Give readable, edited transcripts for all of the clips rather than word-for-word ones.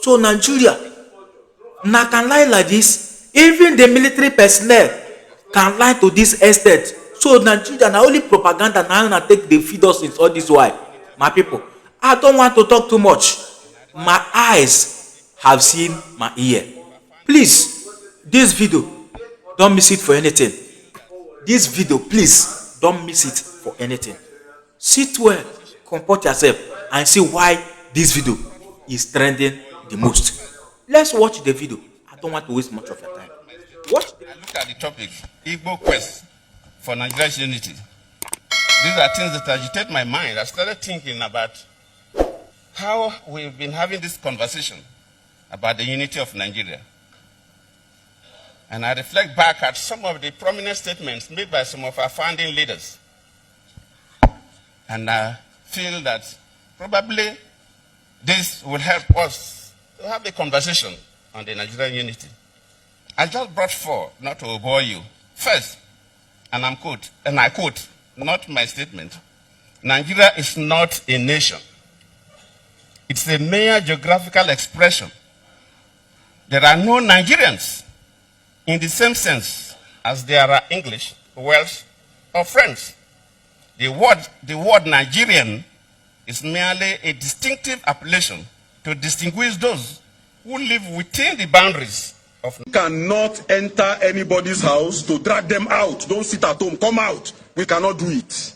So Nigeria, now can lie like this. Even the military personnel can lie to this extent. So Nigeria, now only propaganda now take the feed us in all this while. My people, I don't want to talk too much. My eyes have seen my ear. Please, this video, don't miss it for anything. This video, please, don't miss it for anything. Sit well, comport yourself, and see why this video is trending the most. Let's watch the video. I don't want to waste much of your time. Watch. I look at the topic, Igbo quest for Nigeria's unity. These are things that agitate my mind. I started thinking about how we've been having this conversation about the unity of Nigeria. And I reflect back at some of the prominent statements made by some of our founding leaders. And I feel that probably this will help us to have a conversation on the Nigerian unity. I just brought four, not to bore you. First, and I quote, not my statement, Nigeria is not a nation. It's a mere geographical expression. There are no Nigerians in the same sense as there are English, Welsh, or French. The word Nigerian is merely a distinctive appellation to distinguish those who live within the boundaries of. We cannot enter anybody's house to drag them out. Don't sit at home, come out. We cannot do it.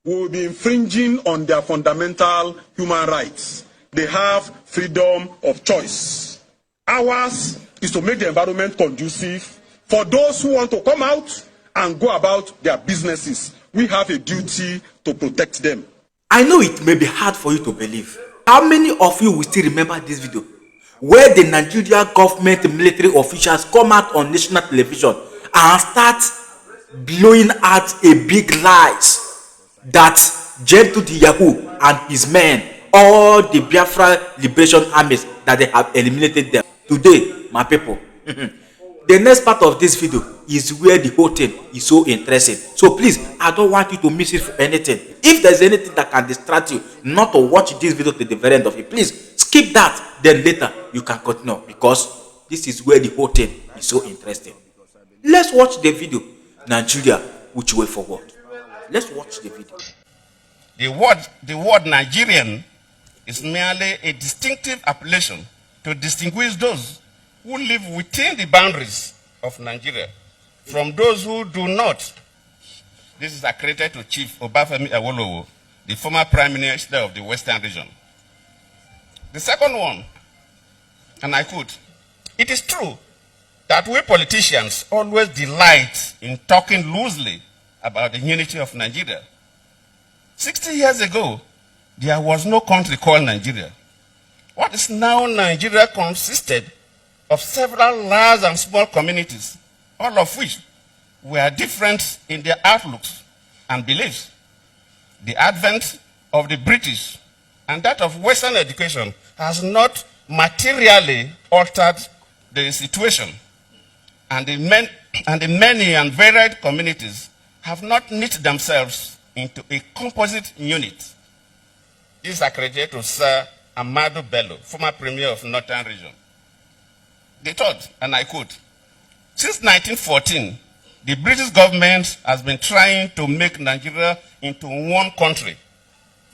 We will be infringing on their fundamental human rights. They have freedom of choice. Ours is to make the environment conducive for those who want to come out and go about their businesses. We have a duty to protect them. I know it may be hard for you to believe. How many of you will still remember this video where the Nigerian government military officials come out on national television and start blowing out a big lies that Gentle the Yahoo and his men, all the Biafra liberation armies, that they have eliminated them? Today, my people, the next part of this video is where the whole thing is so interesting. So please, I don't want you to miss it for anything. If there's anything that can distract you not to watch this video to the very end of it, please skip that. Then later you can continue, because this is where the whole thing is so interesting. Let's watch the video. Nigeria, which way forward? Let's watch the video. The word Nigerian is merely a distinctive appellation to distinguish those who live within the boundaries of Nigeria from those who do not. This is accredited to Chief Obafemi Awolowo, the former Prime Minister of the Western region. The second one, and I quote, it is true that we politicians always delight in talking loosely about the unity of Nigeria. 60 years ago, there was no country called Nigeria. What is now Nigeria consisted of several large and small communities, all of which were different in their outlooks and beliefs. The advent of the British and that of Western education has not materially altered the situation, and the many and varied communities have not knit themselves into a composite unit. This is accredited to Sir Amadu Bello, former Premier of Northern Region. The third, and I quote, since 1914, the British government has been trying to make Nigeria into one country.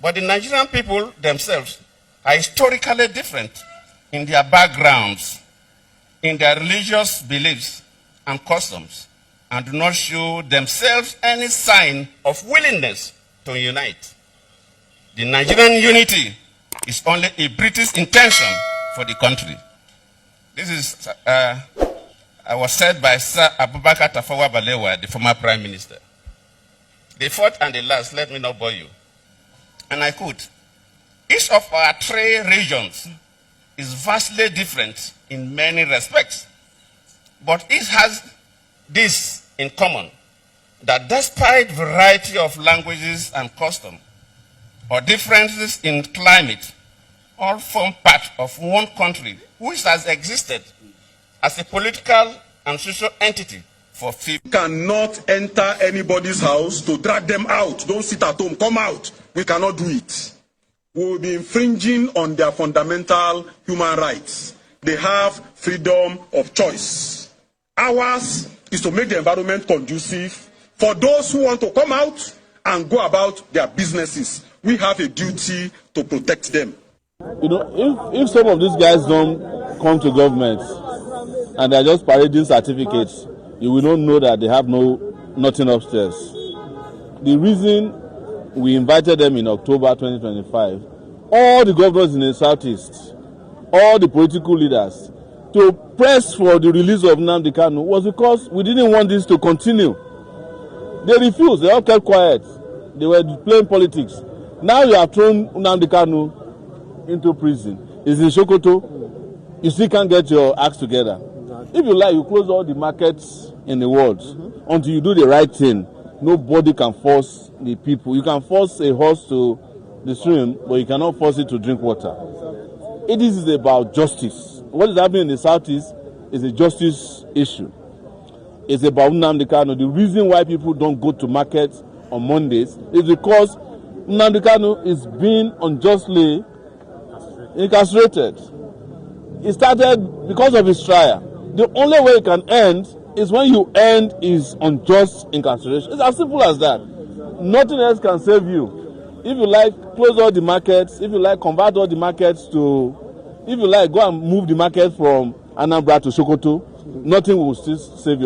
But the Nigerian people themselves are historically different in their backgrounds, in their religious beliefs and customs, and do not show themselves any sign of willingness to unite. The Nigerian unity is only a British intention for the country. This is was said by Sir Abubakar Tafawa Balewa, the former Prime Minister. The fourth and the last, let me not bore you. And I quote, each of our three regions is vastly different in many respects, but each has this in common, that despite variety of languages and customs, or differences in climate, all form part of one country which has existed as a political and social entity for 50 years. Cannot enter anybody's house to drag them out. Don't sit at home, come out. We cannot do it. we will be infringing on their fundamental human rights. They have freedom of choice. Ours is to make the environment conducive for those who want to come out and go about their businesses. We have a duty to protect them. You know, if some of these guys don't come to government and they're just parading certificates, you will not know that they have nothing upstairs. The reason we invited them in October 2025, all the governors in the Southeast, all the political leaders, to press for the release of Nnamdi Kanu was because we didn't want this to continue. They refused. They all kept quiet. They were playing politics. Now you have thrown Nnamdi Kanu into prison. He's in Sokoto. You still can't get your acts together. If you like, you close all the markets in the world. Until you do the right thing, nobody can force the people. You can force a horse to the stream, but you cannot force it to drink water. It is about justice. What is happening in the Southeast is a justice issue. It's about Nnamdi Kanu. The reason why people don't go to market on Mondays is because Nnamdi Kanu is being unjustly incarcerated. It started because of his trial. The only way it can end is when you end his unjust incarceration. It's as simple as that. Nothing else can save you. If you like, close all the markets. If you like, convert all the markets to, if you like, go and move the market from Anambra to Sokoto. Nothing will still save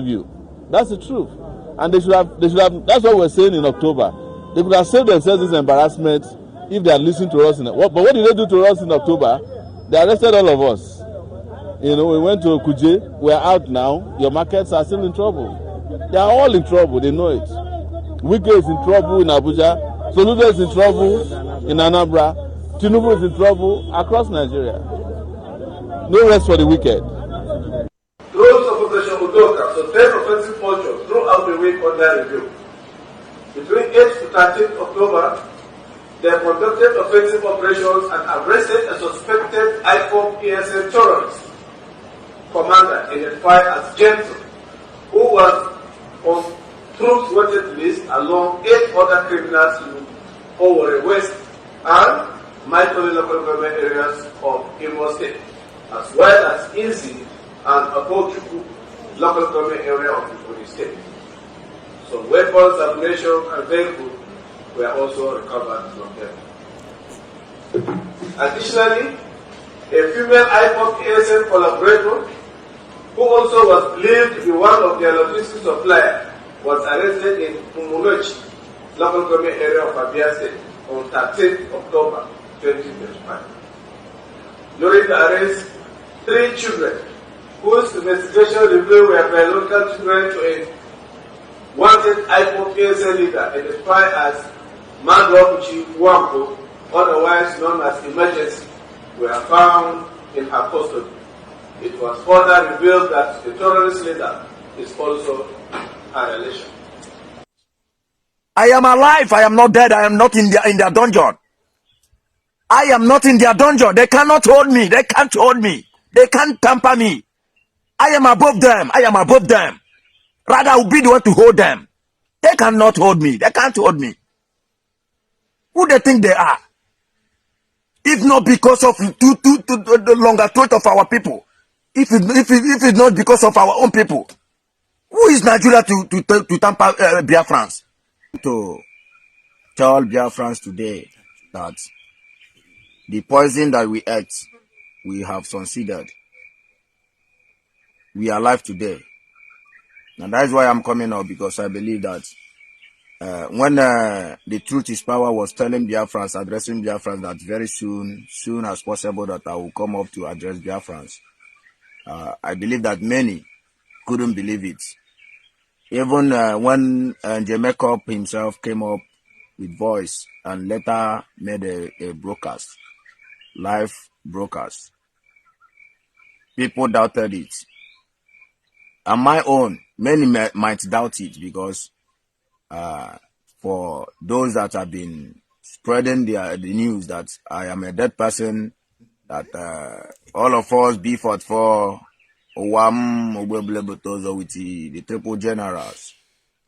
you. That's the truth. And they should have, that's what we're saying in October. They could have saved themselves this embarrassment if they had listened to us. But what did they do to us in October? They arrested all of us. You know, we went to Kuje. We're out now. Your markets are still in trouble. They are all in trouble. They know it. Wike is in trouble in Abuja. Soludo is in trouble in Anambra. Tinubu is in trouble across Nigeria. No rest for the wicked. Rules of Operation Udoka sustained offensive posture throughout the week under review. Between 8th to 13th October, they conducted offensive operations and arrested a suspected IPOB ESN terrorist commander identified as Jensen, who was on troops wanted list along 8 other criminals in Owerri West and Maitoli local government areas of Imo State, as well as Inzi and Apochuku local government area of Ifori State. Some weapons, ammunition, and vehicles were also recovered from them. Additionally, a female IPOB ASN collaborator, who also was believed to be one of their logistics suppliers, was arrested in Umunochi, local government area of Abia State, on 13th October 2025. During the arrest, 3 children, whose investigation revealed were biological children to a wanted IPOB ASN leader identified as Mandwabuchi Wampo, otherwise known as Emergency, were found in her custody. It was further revealed that the terrorist leader is also her relation. I am alive. I am not dead. I am not in their dungeon. I am not in their dungeon. They cannot hold me. They can't hold me. They can't tamper me. I am above them. I am above them. Rather, I will be the one to hold them. They cannot hold me. They can't hold me. Who they think they are? If not because of the longer throat of our people, if it's not because of our own people, who is Nigeria to tamper Biafrans? To tell Biafrans today that the poison that we ate, we have succeeded. We are alive today. And that is why I'm coming up, because I believe that when the Truth is Power was telling Biafrans, addressing Biafrans, that very soon as possible that I will come up to address Biafrans, I believe that many couldn't believe it. Even when Jamaica himself came up with voice and later made a broadcast, live broadcast, people doubted it. And my own, many might doubt it, because for those that have been spreading the news that I am a dead person, that all of us be fought for Owam with the triple generals,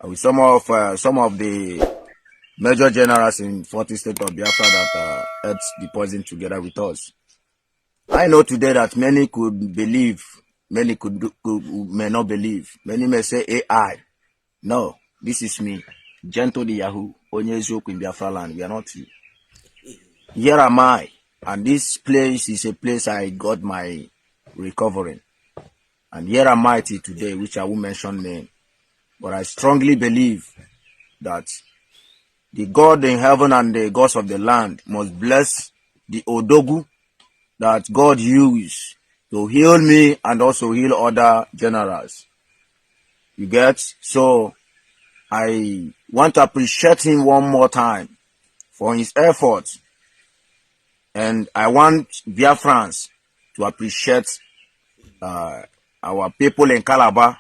with some of the major generals in 40 state of Biafra that ate the poison together with us. I know today that many could believe, many may not believe. Many may say AI. No, this is me, Gentle the Yahoo, Onyezu in Biafra land. We are not you. Here am I, and this place is a place I got my recovering. And here am I today, which I won't mention name. But I strongly believe that the God in heaven and the gods of the land must bless the Odogu that God used to heal me and also heal other generals. You get? So I want to appreciate him one more time for his efforts. And I want Biafrans to appreciate our people in Calabar,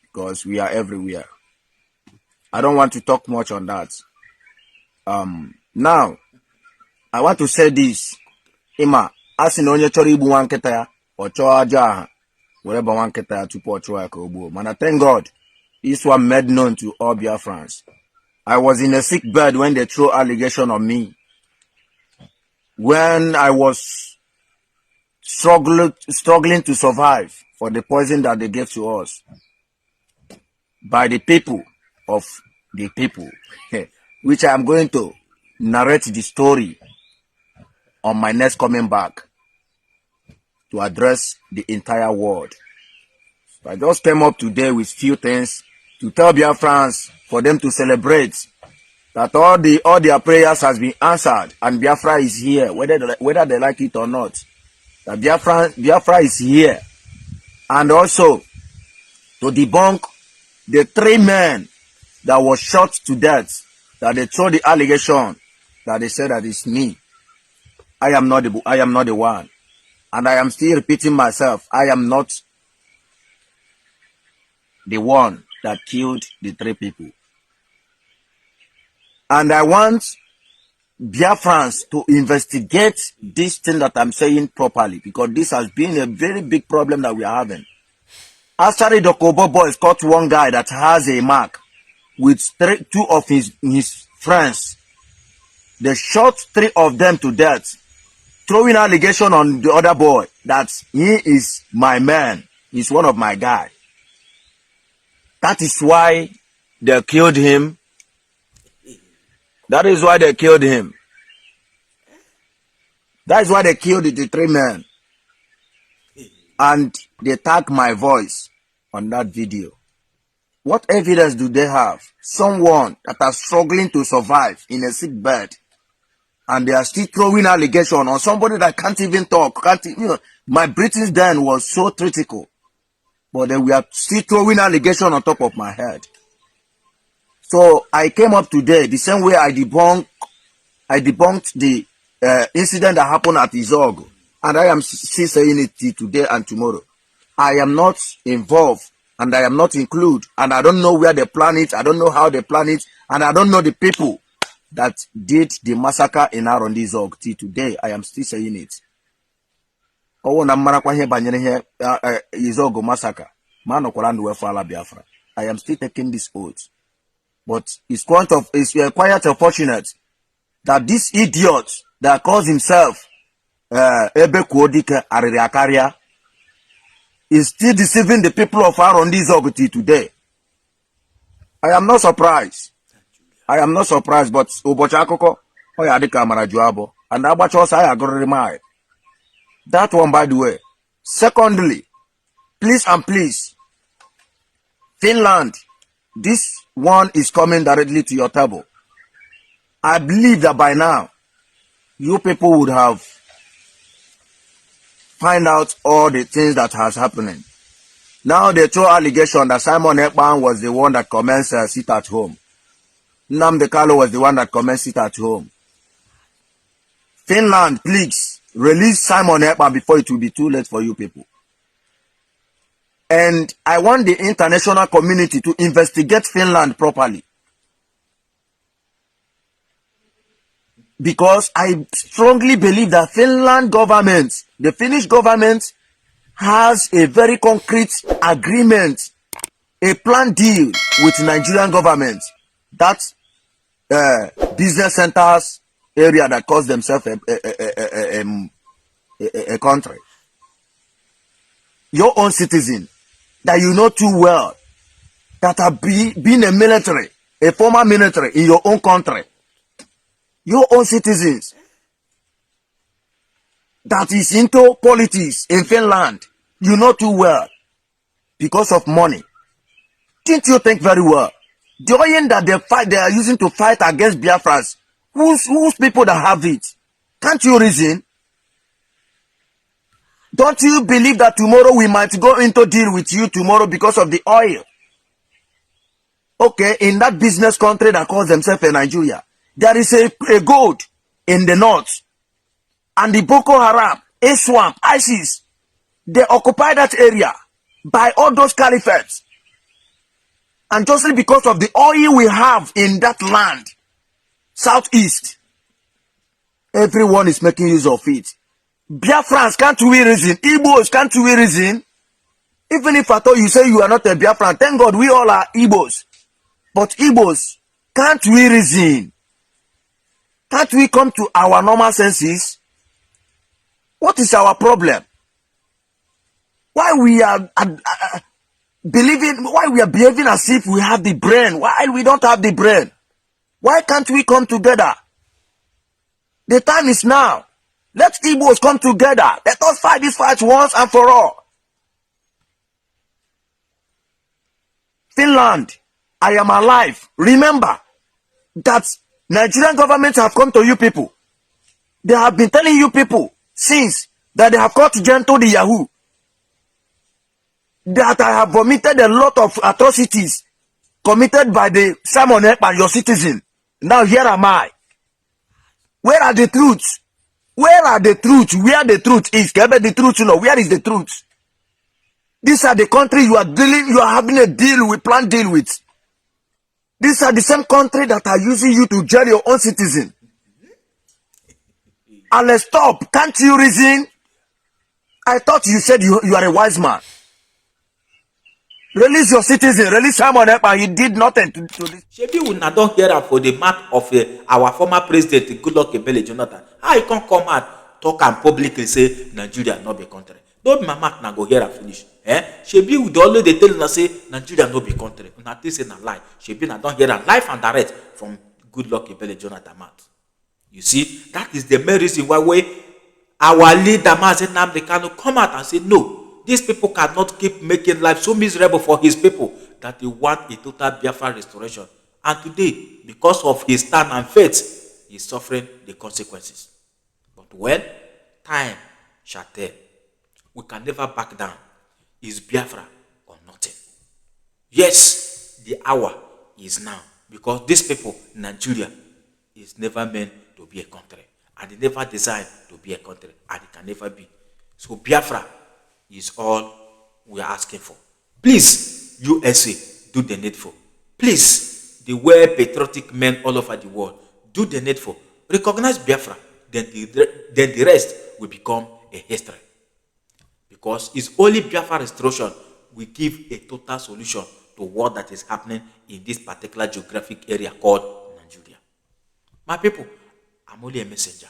because we are everywhere. I don't want to talk much on that. Now, I want to say this. Ima, asi na onye chọrọ igbu nwa nkịta ya, ọ chọọ aja aha, wherever nwa nkịta ya tupu ọ chụọ ya ka o gbuo. Man, I thank God, this one made known to all Biafrans. I was in a sick bed when they threw allegation on me. When I was struggling to survive for the poison that they gave to us by the people of the people, which I am going to narrate the story on my next coming back to address the entire world. So I just came up today with few things to tell Biafrans for them to celebrate that all their prayers has been answered and Biafra is here, whether they like it or not. That Biafra is here, and also to debunk the 3 men that was shot to death, that they throw the allegation that they said that it's me. I am not the one, and I am still repeating myself. I am not the one that killed the 3 people. And I want Biafrans to investigate this thing that I'm saying properly, because this has been a very big problem that we are having. After the Dokobo boys caught one guy that has a mark with 2 of his friends, they shot 3 of them to death, throwing allegation on the other boy that he is my man, he's one of my guys. That is why they killed him. That is why they killed him. That is why they killed the 3 men. And they tagged my voice on that video. What evidence do they have? Someone that is struggling to survive in a sick bed, and they are still throwing allegation on somebody that can't even talk. My breathing then was so critical, but then we are still throwing allegation on top of my head. So I came up today the same way I debunked the incident that happened at Izog, and I am still saying it today and tomorrow. I am not involved, and I am not included, and I don't know where they plan it, I don't know how they plan it, and I don't know the people that did the massacre in Arondi Zog. Till today, I am still saying it. Oh, na marakwa he banyere he Izog massacre. Man okolandu wefala Biafra. I am still taking this oath. But it's quite unfortunate that this idiot that calls himself Ebe Kuodike Aririakaria is still deceiving the people of Arondi Zog today. I am not surprised. I am not surprised, but Ubochakoko, Oyadika Marajuabo, and Abachos I agree. That one, by the way. Secondly, please, Finland, this one is coming directly to your table. I believe that by now, you people would have find out all the things that has happening. Now they throw allegation that Simon Ekpan was the one that commenced sit at home. Nnamdi Kanu was the one that commenced it at home. Finland, please, release Simon Ekpan before it will be too late for you people. And I want the international community to investigate Finland properly. Because I strongly believe that Finland government, the Finnish government, has a very concrete agreement a planned deal with Nigerian government, that business centers area that calls themselves a country. Your own citizen that you know too well, that have been a military, a former military in your own country. Your own citizens that is into politics in Finland, you know too well, because of money. Didn't you think very well? The oil that they are using to fight against Biafrans, who's people that have it? Can't you reason? Don't you believe that tomorrow we might go into deal with you tomorrow because of the oil? Okay, in that business country that calls themselves a Nigeria, there is a gold in the north. And the Boko Haram, Iswam, ISIS, they occupy that area by all those caliphates. And justly because of the oil we have in that land, Southeast, everyone is making use of it. Biafrans, can't we reason? Igbos, can't we reason? Even if I thought you say you are not a Biafran, thank God we all are Igbos. But Igbos, can't we reason? Can't we come to our normal senses? What is our problem? Why we are why we are behaving as if we have the brain? Why we don't have the brain? Why can't we come together? The time is now. Let Igbos come together. Let us fight this fight once and for all. Finland, I am alive. Remember that Nigerian government have come to you people. They have been telling you people since that they have caught Gento the Yahoo, that I have vomited a lot of atrocities committed by the Simon Ekpa and your citizen. Now here am I. Where are the truths? Where are the truths? Where the truth is? The truth, where is the truth? These are the countries you are having a deal with, planned deal with. These are the same country that are using you to jail your own citizen. And let's stop. Can't you reason? I thought you said you are a wise man. Release your citizen. Release Simon Ekpa. He did nothing to this. Shebi we not don't hear for the mouth of our former president Goodluck Jonathan. How he can come out talk and publicly say Nigeria not be country? Don't be my mouth now go hear and finish. Shebi we always they tell us say Nigeria not be country. Una this is a lie. Shebi na don't hear a live and direct from Goodluck Jonathan mouth. You see, that is the main reason why our leader Mazen Nnamdi Kanu come out and say no. These people cannot keep making life so miserable for his people that they want a total Biafra restoration. And today, because of his stand and faith, he is suffering the consequences. But well, time shall tell. We can never back down. Is Biafra or nothing? Yes, the hour is now. Because these people, Nigeria, is never meant to be a country. And they never designed to be a country. And it can never be. So Biafra is all we are asking for. Please, USA, do the needful. Please, the well-patriotic men all over the world, do the needful. Recognize Biafra, then the rest will become a history. Because it's only Biafra restoration will give a total solution to what that is happening in this particular geographic area called Nigeria. My people, I'm only a messenger.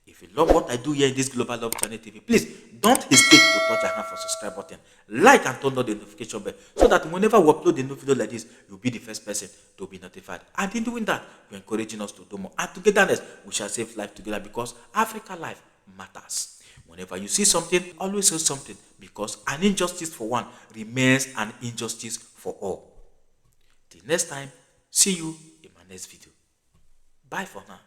If you love what I do here in this Global Love Channel TV, please don't hesitate to touch a hand for subscribe button, like and turn on the notification bell so that whenever we upload a new video like this, you'll be the first person to be notified. And in doing that, you're encouraging us to do more. And togetherness, we shall save life together because Africa life matters. Whenever you see something, always say something because an injustice for one remains an injustice for all. Till next time, see you in my next video. Bye for now.